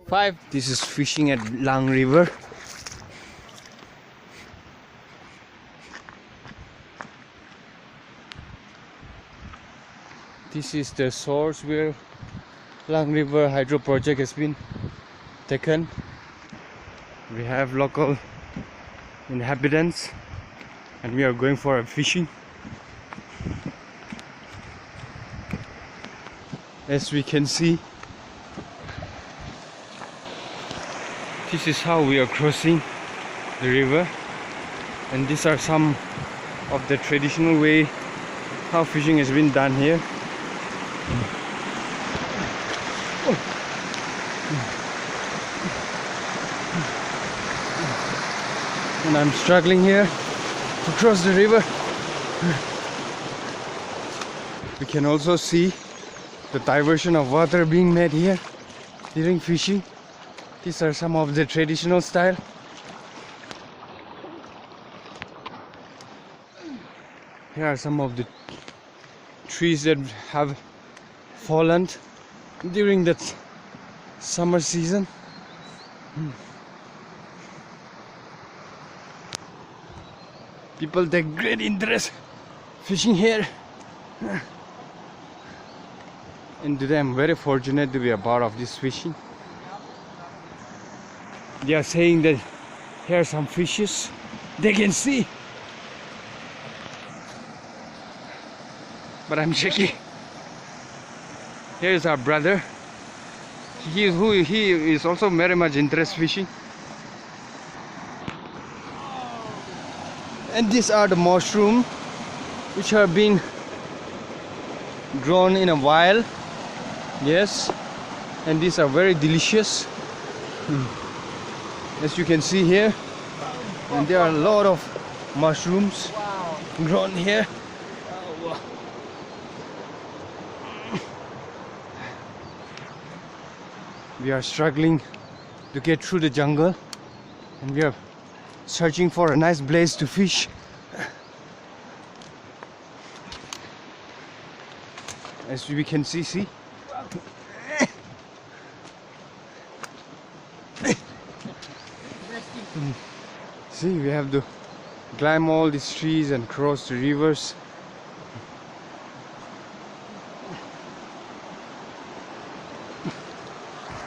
5. This is fishing at Lang River. This is the source where Lang River Hydro Project has been taken. We have local inhabitants and we are going for a fishing. As we can see, this is how we are crossing the river, and these are some of the traditional way how fishing has been done here. And I'm struggling here to cross the river. We can also see the diversion of water being made here during fishing. These are some of the traditional style. Here are some of the trees that have fallen during that summer season. People take great interest fishing here. And today I'm very fortunate to be a part of this fishing. They are saying that here are some fishes they can see, but I'm shaky. Here is our brother. He is also very much interested fishing. And these are the mushrooms which are being grown in a while. Yes, and these are very delicious, as you can see here. And there are a lot of mushrooms grown here. We are struggling to get through the jungle, and we are searching for a nice place to fish. As we can see. See, we have to climb all these trees and cross the rivers.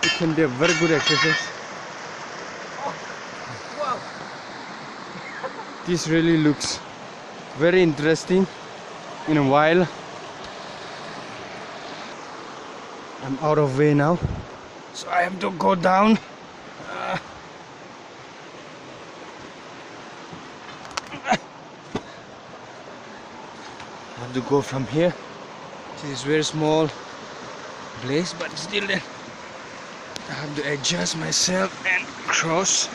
It can be a very good exercise. This really looks very interesting in a while. I'm out of way now, so I have to go down. I have to go from here. This is a very small place, but still then I have to adjust myself and cross.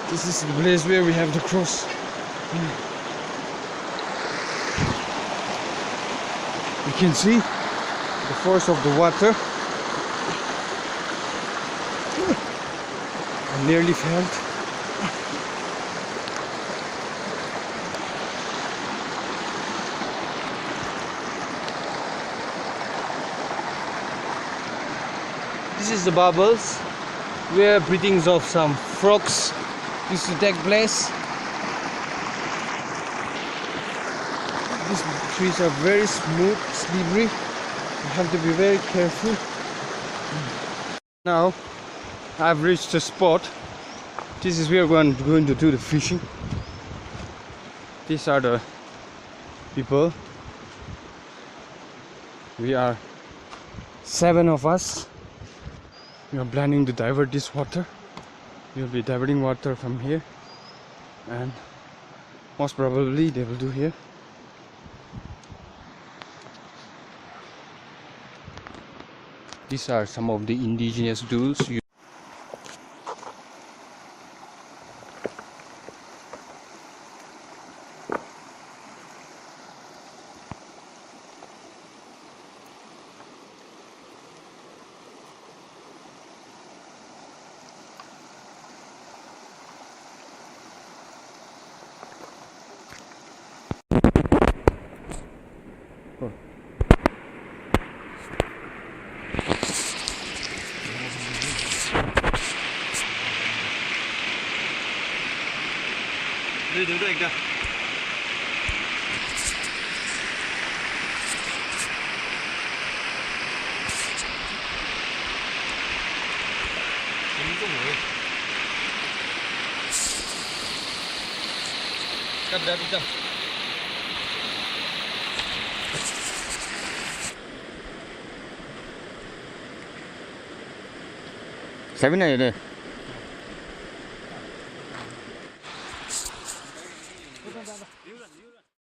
This is the place where we have to cross. You can see the force of the water. I nearly fell. This is the bubbles where breathings of some frogs used to take place. These trees are very smooth, slippery. You have to be very careful. Now I've reached the spot. This is where we're going to do the fishing. These are the people. We are 7 of us. We are planning to divert this water. We will be diverting water from here, and most probably they will do here. These are some of the indigenous tools. Đi đứng đây kìa. Cắt ra đi cho. Saya benar ya.